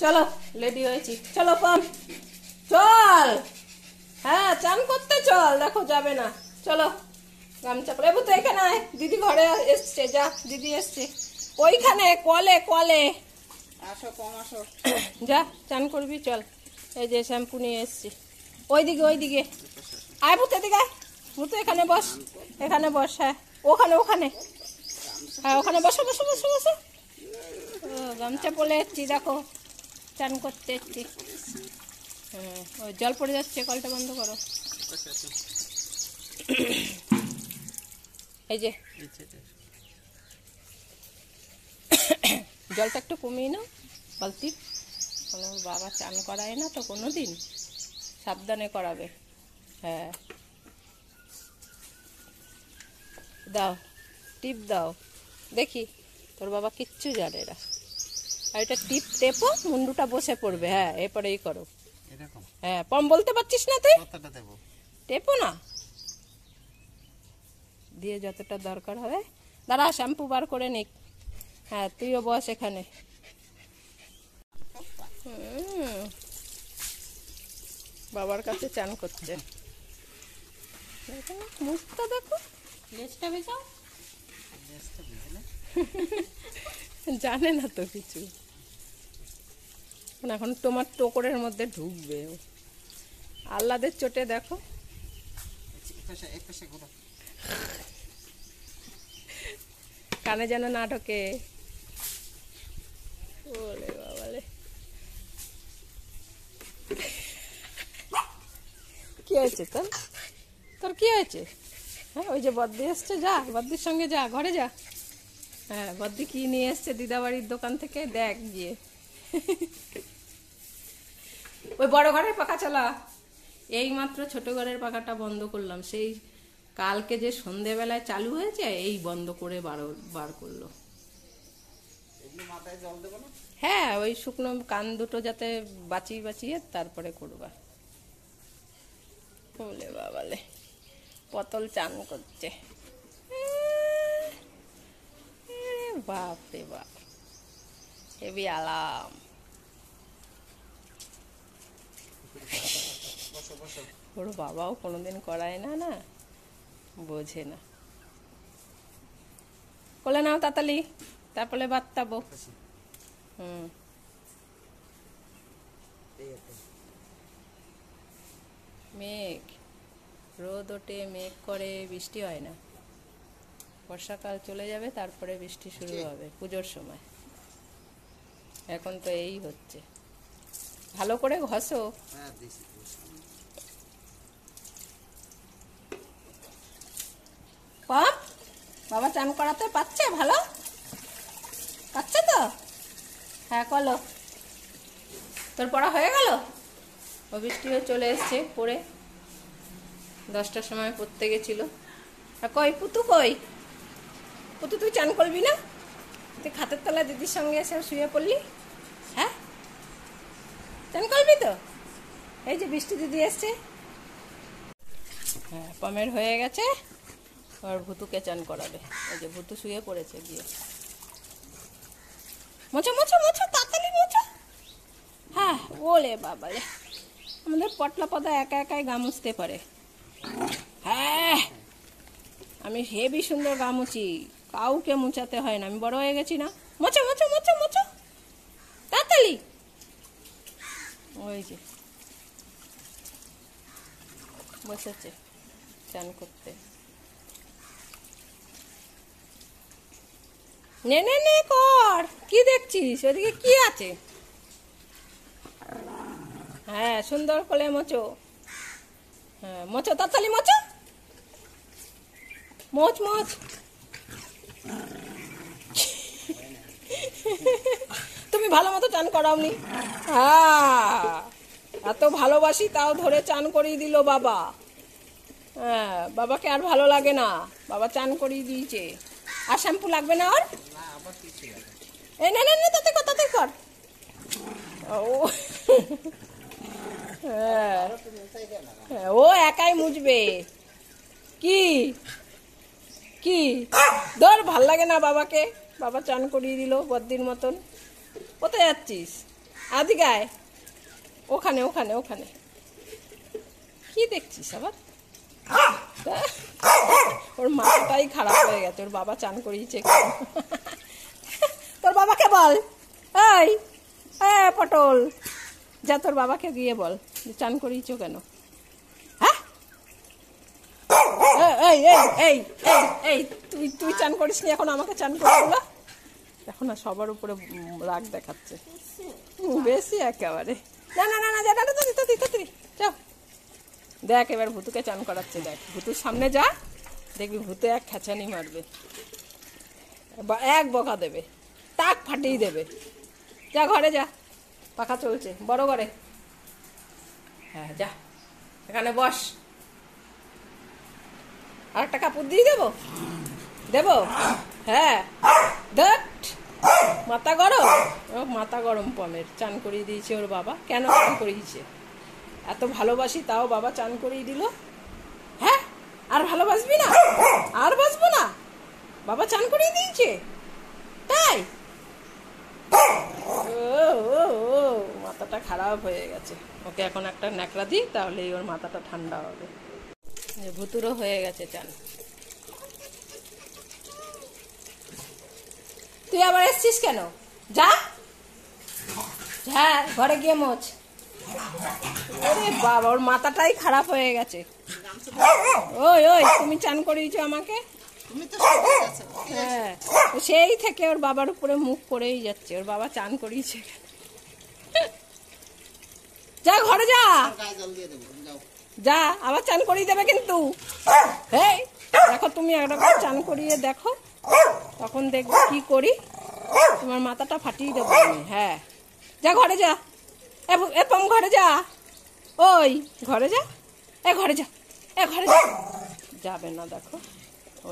চলো রেডি হয়েছি, চলো পাম চল। হ্যাঁ চান করতে চল, দেখো যাবে না, চলো গামছা পরে। তো এখানে আয়, দিদি ঘরে এসছে, যা দিদি এসছে ওইখানে কলে কলে। আসো কম আসো, যা চান করবি চল। এই যে শ্যাম্পু নিয়ে এসছি, ওইদিকে ওইদিকে আয় ভূত, এদিকে আয় ভূত, এখানে বস, এখানে বস। হ্যাঁ ওখানে ওখানে, হ্যাঁ ওখানে বসো বসো বসো বসো। গামছা পরে এসছি, দেখো চান করতে এসছি। হ্যাঁ ওই জল পড়ে যাচ্ছে, কলটা বন্ধ করো। এই যে জলটা একটু কমিয়ে নাও বালতির, কোনো বাবা চান করায় না তো কোনো দিন, সাবধানে করাবে। হ্যাঁ দাও, টিপ দাও, দেখি তোর বাবা কিচ্ছু জানে না। আর এটা টিপ টেপো, মুন্ডুটা বসে পড়বে। হ্যাঁ এরপরে এই করো, হ্যাঁ পম বলতে পারছিস না তুই, টেপো না দিয়ে যতটা দরকার হবে। দাঁড়া শ্যাম্পু বার করে নিক। হ্যাঁ তুইও বস এখানে। বাবার কাছে চান করছে, মুখটা দেখো, লেজটা ভেজাও। জানে না তো কিছু, এখন তোমার টোকরের মধ্যে ঢুকবে। আহ্লাদের চোটে দেখো, কানে যেন না ঢোকে। ওরে বাবালে, কি হয়েছে তোর, তোর কি হয়েছে? হ্যাঁ ওই যে বদ্দি এসছে, যা বদ্দির সঙ্গে যা, ঘরে যা। হ্যাঁ বদ্দি কি নিয়ে এসছে দিদাবাড়ির দোকান থেকে, দেখ গিয়ে। ওই বড় ঘরের পাখা চালা। এই মাত্র ছোট ঘরের পাখাটা বন্ধ করলাম, সেই কালকে যে সন্ধেবেলায় চালু হয়েছে, এই বন্ধ করে বার করলো। হ্যাঁ ওই শুকনো কান দুটো যাতে বাঁচিয়ে বাঁচিয়ে তারপরে করবা। বলে বাবালে, পতল চান করছে। বাপ রে বাপ, হেবি আলাম। ওর বাবাও কোনোদিন করায় না, না বোঝে না। কোলে নাও তাড়াতাড়ি, তারপরে বাত্তাবো। মেঘ, রোদ ওঠে, মেঘ করে, বৃষ্টি হয় না। বর্ষাকাল চলে যাবে, তারপরে বৃষ্টি শুরু হবে পুজোর সময়। এখন তো এই হচ্ছে। ভালো করে ঘষো। পাপ বাবা চান করাতে পাচ্ছে, ভালো পাচ্ছে তো? হ্যাঁ কলো, তোর পড়া হয়ে গেল? ও বৃষ্টি হয়ে চলে এসছে, পড়ে 10টার সময় পড়তে গেছিল। কই পুতু, কই পুতু, তুই চান করবি না? তুই খাতের তলায় দিদির সঙ্গে এসে শুয়ে পড়লি। হ্যাঁ চান করবি তো? এই যে বৃষ্টি দিদি এসছে। হ্যাঁ পমের হয়ে গেছে, আর ভুতুকে চান করাবে। এই যে ভুতু শুয়ে পড়েছে গিয়ে। মোছো মোছো মোছো, তাড়াতাড়ি মোছো। হ্যাঁ ওলে বাবালে, আমাদের পটলা পাতা একা একাই গা মুছতে পারে। হ্যাঁ আমি হেবি সুন্দর গা মুছি, কাউকে মুছাতে হয় না, আমি বড় হয়ে গেছি না। মোছো মোছো মোছো মোছো, তাড়াতাড়ি। ওই যে বসেছে চান করতে। নে নে নে কর, কি দেখছিস ওদিকে, কি আছে? হ্যাঁ সুন্দর করে মোচো। হ্যাঁ মোচো, তাড়াতাড়ি মোচো, মোচ মোচ। তুমি ভালো মতো চান করাওনি। হ্যাঁ এত ভালোবাসি তাও ধরে চান করিয়ে দিল বাবা। হ্যাঁ বাবাকে আর ভালো লাগে না, বাবা চান করিয়ে দিয়েছে। আর শ্যাম্পু লাগবে না ওর? এই না না না, তাতে কর তাতে কর। ও হ্যাঁ ও একাই মুছবে। কি কি ধর, ভাল লাগে না বাবাকে, বাবা চান করিয়ে দিল বদ্দির মতন। কোথায় যাচ্ছিস? আদিকে আয়, ওখানে ওখানে ওখানে। কি দেখছিস আবার? ওর মাথাটাই খারাপ হয়ে গেছে, ওর বাবা চান করিয়েছে। তোর বাবাকে বল, এই পটল, যা তোর বাবাকে গিয়ে বল চান করিয়েছো কেন। হ্যাঁ, এই এই এই এই এই তুই তুই চান করিসনি, এখন আমাকে চান করে দিল। এখন আর সবার উপরে রাগ দেখাচ্ছে বেশি একেবারে। না না না না, যা না, তুই যাও। দেখ এবার ভুতুকে চান করাচ্ছে, দেখ ভুতুর সামনে যা, দেখবি ভূতে এক খেচানি মারবে, এক বকা দেবে, তাক ফাটিয়ে দেবে। যা ঘরে যা, পাখা চলছে বড় ঘরে। হ্যাঁ যা, এখানে বস। আর একটা কাপড় দিয়ে দেবো, দেবো? হ্যাঁ, দেখ মাথা গরম, মাথা গরম পমের। চান করিয়ে দিয়েছে ওর বাবা। কেন চান করিয়েছে? এত ভালোবাসি তাও বাবা চান করিয়ে দিল। হ্যাঁ, আর ভালোবাসবি না? আর বাসবো না? বাবা চান করিয়ে দিয়েছে তাই? ও মাথাটা খারাপ হয়ে গেছে। ওকে এখন একটা ন্যাকড়া দিই, তাহলেই ওর মাথাটা ঠান্ডা হবে। ভুতুরও হয়ে গেছে চান। তুই আবার এসছিস কেন? যা, হ্যাঁ ঘরে গিয়ে মোচ। ওরে বাবা, ওর মাথাটাই খারাপ হয়ে গেছে। ওই ওই, তুমি চান করিয়েছো আমাকে? হ্যাঁ, সেই থেকে ওর বাবার উপরে মুখ করেই যাচ্ছে। ওর বাবা চান করিয়েছে। যা ঘরে যা, যা, আবার চান করিয়ে দেবে কিন্তু। এই দেখো, তুমি একটা করে চান করিয়ে দেখো, তখন দেখবো কি করি। তোমার মাথাটা ফাটিয়ে দেবো আমি। হ্যাঁ, যা ঘরে যা, এপম ঘরে যা, ওই ঘরে যা, ঘরে যা, ঘরে যা। যাবে না, দেখো ও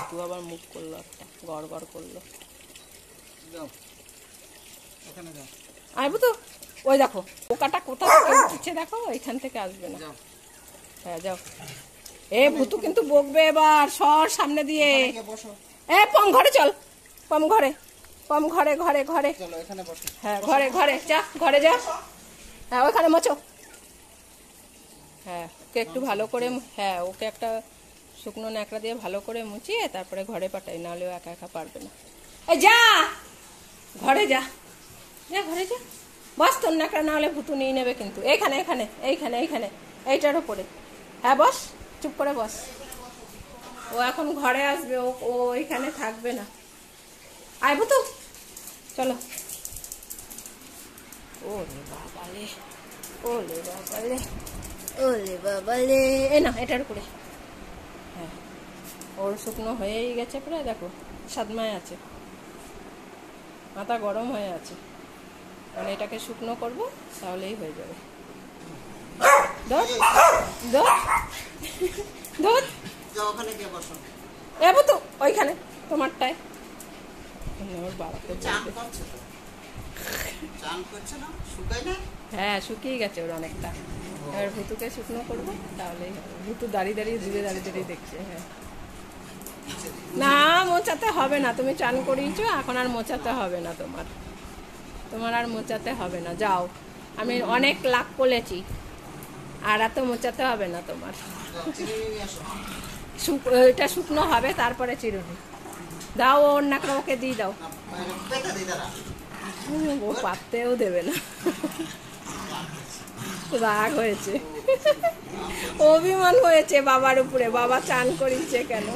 তুই আবার মুখ করলো, একটা গড় গড় করলো। আসবো তো, ওই দেখো পোকাটা কোথা থেকে উঠছে, দেখো এখান থেকে আসবে না। হ্যাঁ যাও। ভুতু কিন্তু বকবে এবার, সর সামনে দিয়ে। পম ঘরে চল, পম ঘরে, পম ঘরে ঘরে ঘরে। হ্যাঁ ঘরে ঘরে যা, ঘরে যা। হ্যাঁ ওইখানে মোচো। হ্যাঁ ওকে একটু ভালো করে, হ্যাঁ ওকে একটা শুকনো ন্যাকড়া দিয়ে ভালো করে মুছিয়ে তারপরে ঘরে পাঠাই, নাহলে ও একা একা পারবে না। এই যা ঘরে যা, যা ঘরে যা, বস। তোর ন্যাকড়া না হলে ভুতু নিয়ে নেবে কিন্তু। এইখানে এইখানে এইখানে এইখানে, এইটার উপরে। হ্যাঁ বস, চুপ করে বস। ও এখন ঘরে আসবে, ও এইখানে থাকবে না। আয় ভুতু, চলো। ওরে বাবালে, ওলে বাবালে, ওলে বাবালে। এ না, এটার উপরে। হ্যাঁ, ওর শুকনো হয়েই গেছে প্রায়, দেখো সাদমায় আছে, মাথা গরম হয়ে আছে। মানে এটাকে শুকনো করবো, তাহলেই হয়ে যাবে। দুধ দুধ দুধ, এবো তো ওইখানে তোমারটায়। ওর বাবাকে হ্যাঁ শুকিয়ে গেছে ওর অনেকটা। এবার ভুতুকে শুকনো করবো, তাহলেই হবে। ভুতু দাঁড়িয়ে দাঁড়িয়ে দূরে দাঁড়িয়ে দাঁড়িয়ে দেখছে। হ্যাঁ, না মোচাতে হবে না, তুমি চান করিয়েছো, এখন আর মোচাতে হবে না। তোমার আর মোচাতে হবে না, যাও। আমি অনেক লাখ বলেছি, আর এত মোচাতে হবে না তোমার। এটা শুকনো হবে, তারপরে চিরুনি দাও। ওর নাকড়া ওকে দিয়ে দাও। ও পাততেও দেবে না, রাগ হয়েছে, অভিমান হয়েছে বাবার উপরে। বাবা চান করিয়েছে কেন?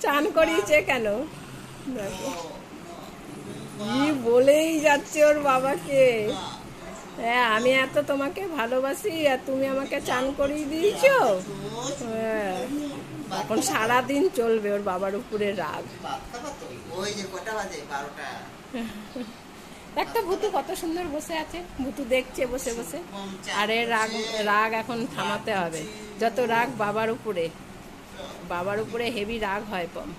চান করিয়েছে কেন? দেখো কি বলেই যাচ্ছে ওর বাবাকে। হ্যাঁ, আমি এত তোমাকে ভালোবাসি আর তুমি আমাকে চান করিয়ে দিয়েছো। হ্যাঁ, এখন সারাদিন চলবে ওর বাবার উপরে রাগ। একটা ভুতু কত সুন্দর বসে আছে, ভুতু দেখছে বসে বসে। আর এর রাগ এখন থামাতে হবে। যত রাগ বাবার উপরে হেভি রাগ হয় পম।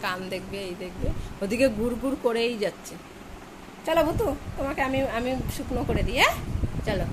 কান দেখবে, এই দেখবে, ওদিকে গুড় গুড় করেই যাচ্ছে। চলো ভুতু, তোমাকে আমি শুকনো করে দিই। হ্যাঁ চলো।